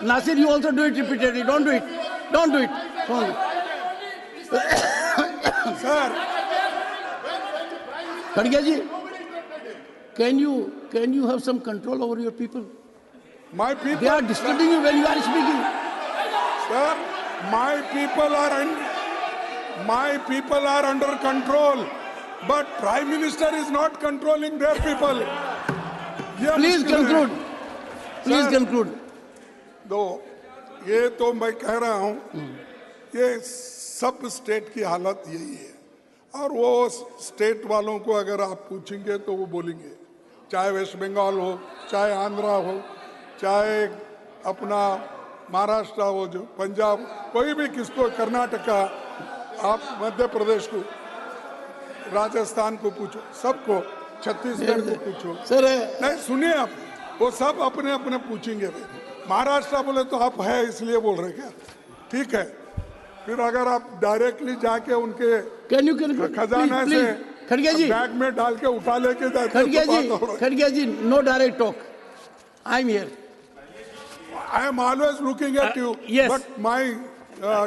Nasir, you also do it repeatedly. Don't do it. Don't do it. Don't do it. Sir. Khadge ji, can you have some control over your people? My people. They are disturbing you when you are speaking. Sir, my people are under control, but Prime Minister is not controlling their people. Please conclude. Please conclude. दो ये तो मैं कह रहा हूँ, ये सब state की हालत यही है, और वो स्टेट वालों को अगर आप पूछेंगे तो वो बोलेंगे, चाहे वेस्ट बंगाल हो, चाहे आंध्रा हो, चाहे अपना महाराष्ट्र हो, जो पंजाब, कोई भी, किसको, कर्नाटका, आप मध्य प्रदेश को, राजस्थान को पूछो, सबको, छत्तीसगढ़ को पूछो। सर नहीं सुनिए आप, वो सब अपने अपने पूछेंगे। महाराष्ट्र बोले तो आप है इसलिए बोल रहे क्या? ठीक है, फिर अगर आप डायरेक्टली जाके उनके खजाना से खड़गे जी बैग में डाल के उठा लेके जाते, खड़गे ji, no direct talk. I am here. I am always looking at you, yes. But my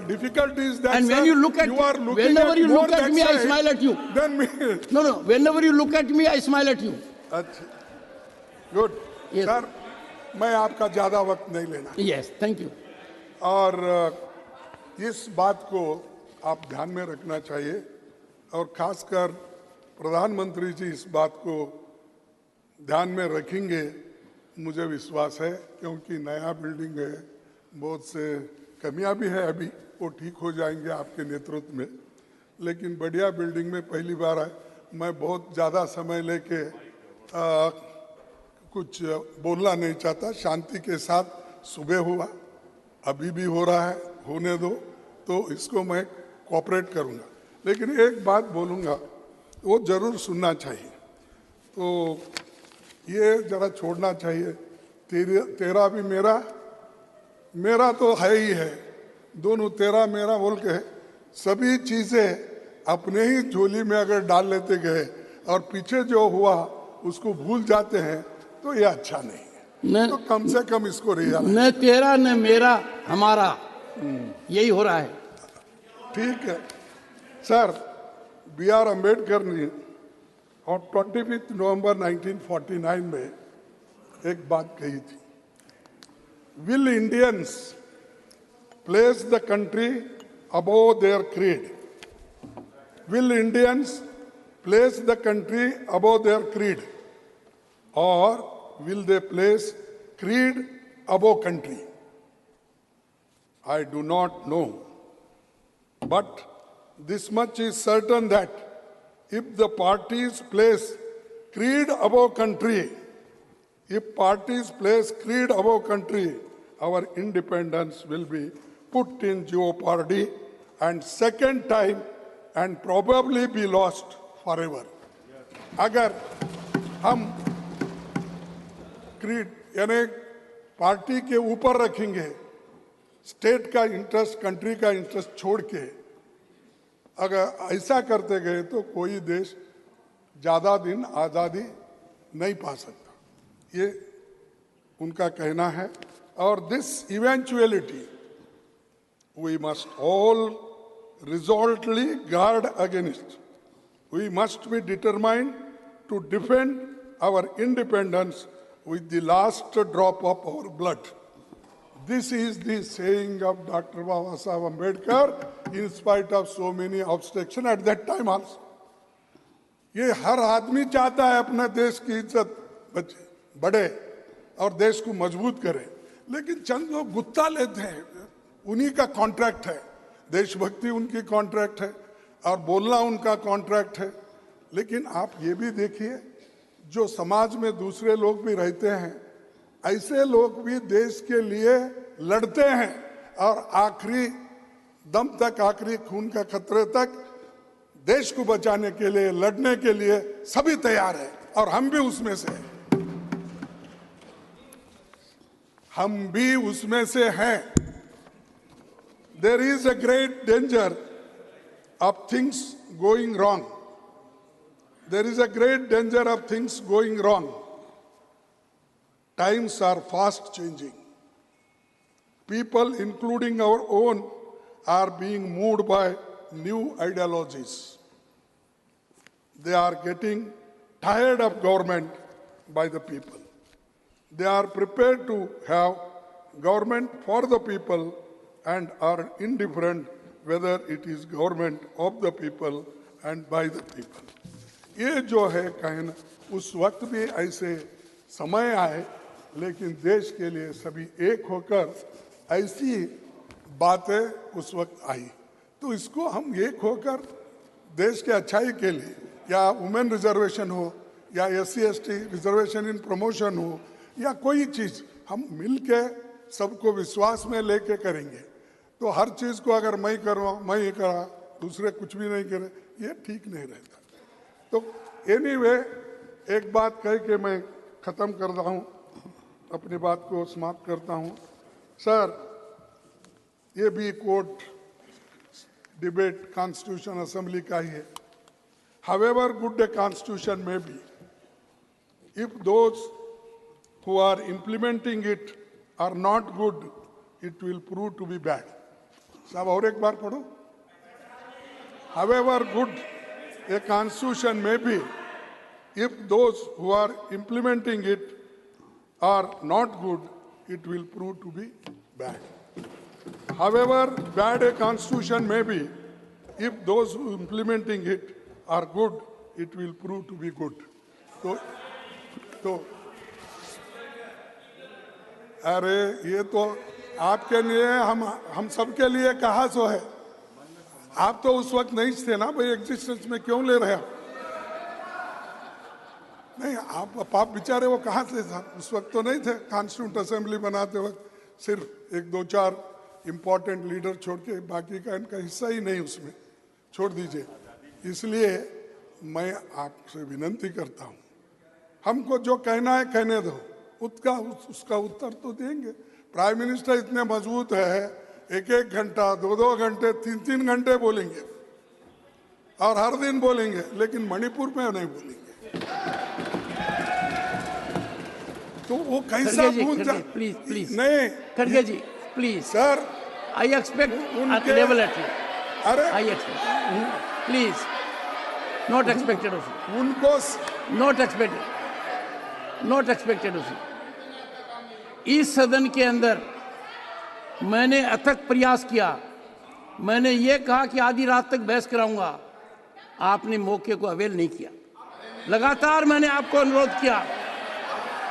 difficulty is that, and when you look at, whenever you look at me, I smile at you. Then me. No. Whenever you look at me, I smile at you. Good. Yes. Sir, मैं आपका ज्यादा वक्त नहीं लेना. Yes, thank you. और इस बात को आप ध्यान में रखना चाहिए, और खासकर प्रधानमंत्री जी इस बात को ध्यान में रखेंगे, मुझे विश्वास है, क्योंकि नया बिल्डिंग है, बहुत से कमियां भी है, अभी वो ठीक हो जाएंगे आपके नेतृत्व में, लेकिन बढ़िया बिल्डिंग में पहली बार है. मैं बहुत ज़्यादा समय लेके कुछ बोलना नहीं चाहता, शांति के साथ सुबह हुआ, अभी भी हो रहा है, होने दो, तो इसको मैं कोऑपरेट करूँगा, लेकिन एक बात बोलूँगा, वो ज़रूर सुनना चाहिए. तो ये जरा छोड़ना चाहिए, तेरा भी मेरा तो है ही है, दोनों तेरा मेरा बोल के सभी चीज़ें अपने ही झोली में अगर डाल लेते गए और पीछे जो हुआ उसको भूल जाते हैं, तो ये अच्छा नहीं है. तो कम से कम इसको रियलाइज, न तेरा न मेरा हमारा, यही हो रहा है. ठीक है सर. B.R. अम्बेडकर ने और 25 नवंबर 1949 में एक बात कही थी, will Indians place the country above their creed, will Indians place the country above their creed, और will they place creed above country? I do not know, but this much is certain, that if the parties place creed above country, if parties place creed above country, our independence will be put in jeopardy, and second time, and probably be lost forever. अगर हम creed यानी party के ऊपर रखेंगे, state का interest, country का interest छोड़ के अगर ऐसा करते गए, तो कोई देश ज़्यादा दिन आज़ादी नहीं पा सकता, ये उनका कहना है. और this eventuality we must all resolutely guard against. We must be determined to defend our independence with the last drop of our blood. This is the saying of Dr. Baba Saheb Ambedkar, in spite of so many obstructions at that time also. ये हर आदमी चाहता है अपना देश की इज्जत बढ़े और देश को मजबूत करे, लेकिन चंद लोग गुत्ता लेते हैं, उन्हीं का कॉन्ट्रैक्ट है, देशभक्ति उनकी कॉन्ट्रैक्ट है और बोलना उनका कॉन्ट्रैक्ट है. लेकिन आप ये भी देखिए, जो समाज में दूसरे लोग भी रहते हैं, ऐसे लोग भी देश के लिए लड़ते हैं और आखिरी दम तक, आखिरी खून का खतरे तक देश को बचाने के लिए, लड़ने के लिए सभी तैयार हैं, और हम भी उसमें से हैं. हम भी उसमें से हैं. There is a great danger of things going wrong. There is a great danger of things going wrong. Times are fast changing. people, including our own, are being moved by new ideologies. They are getting tired of government by the people. They are prepared to have government for the people and are indifferent whether it is government of the people and by the people. ये जो है कहना, उस वक्त भी ऐसे समय आए, लेकिन देश के लिए सभी एक होकर ऐसी बातें उस वक्त आई। तो इसको हम एक होकर देश के अच्छाई के लिए, या वुमेन रिजर्वेशन हो, या SC/ST रिजर्वेशन इन प्रमोशन हो, या कोई चीज़ हम मिल के सबको विश्वास में लेके करेंगे। तो हर चीज़ को अगर मैं करूँ, मैं ये करा, दूसरे कुछ भी नहीं करे, ये ठीक नहीं रहता। तो एनीवे, एक बात कह के मैं ख़त्म कर रहा हूँ, अपनी बात को समाप्त करता हूँ। सर, ये भी कोर्ट डिबेट कॉन्स्टिट्यूशन असेंबली का ही है। However good a constitution may be, if those who are implementing it are not good, it will prove to be bad. साहब और एक बार पढ़ो। However good a constitution may be, if those who are implementing it are not good, it will prove to be bad. However bad a constitution may be, if those who are implementing it are good, it will prove to be good. तो अरे ये तो आपके लिए, हम सबके लिए कहा सो है। आप तो उस वक्त नहीं थे ना भाई, एग्जिस्टेंस में क्यों ले रहे हो? नहीं, आप बेचारे वो कहाँ से था? उस वक्त तो नहीं थे। कॉन्स्टिट्यूंट असेंबली बनाते वक्त सिर्फ एक दो चार इम्पोर्टेंट लीडर छोड़ के बाकी का इनका हिस्सा ही नहीं उसमें, छोड़ दीजिए। इसलिए मैं आपसे विनती करता हूँ, हमको जो कहना है कहने दो, उसका उत्तर तो देंगे। प्राइम मिनिस्टर इतने मजबूत है, एक एक घंटा, दो घंटे, तीन घंटे बोलेंगे और हर दिन बोलेंगे, लेकिन मणिपुर में नहीं बोलेंगे। तो वो कैसा प्लीज नहीं, खड़गे जी प्लीज सर, आई एक्सपेक्ट अरे I expect please, not expected of you, उनको नॉट एक्सपेक्टेड ऑफ यू। इस सदन के अंदर मैंने अथक प्रयास किया, मैंने ये कहा कि आधी रात तक बहस कराऊंगा, आपने मौके को अवेल नहीं किया। लगातार मैंने आपको अनुरोध किया,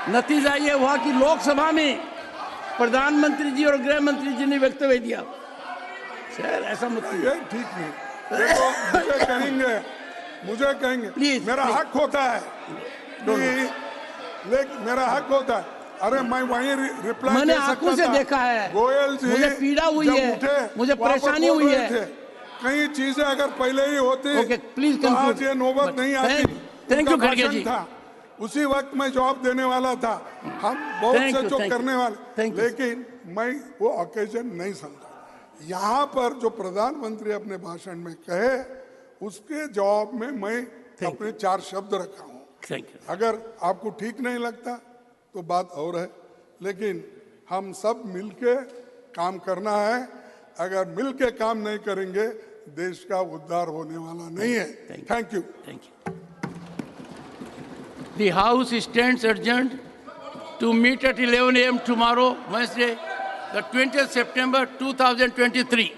नतीजा ये हुआ कि लोकसभा में प्रधानमंत्री जी और गृह मंत्री जी ने वक्तव्य दिया। सर ऐसा मत ये ठीक नहीं। देखो, मुझे कहेंगे प्लीज, मेरा हक होता है, लेकिन मेरा हक होता है। अरे मैं वहीं रिप्लाई मैंने आंखों से देखा है, गोयल जी मुझे पीड़ा हुई है, मुझे परेशानी हुई है। कई चीजें अगर पहले ही होती प्लीज तो आज ये नौबत नहीं आती। थैंक यू खड़गे जी। था उसी वक्त मैं जवाब देने वाला था, हम बहुत से जो करने वाले, लेकिन मैं वो ओकेजन नहीं समझा। यहाँ पर जो प्रधानमंत्री अपने भाषण में कहे, उसके जवाब में मैं अपने 4 शब्द रखा हूँ। अगर आपको ठीक नहीं लगता तो बात और है, लेकिन हम सब मिलके काम करना है। अगर मिलके काम नहीं करेंगे, देश का उद्धार होने वाला नहीं है। Thank you. The House stands adjourned to meet at 11 a.m. tomorrow, Wednesday, the 20th September 2023.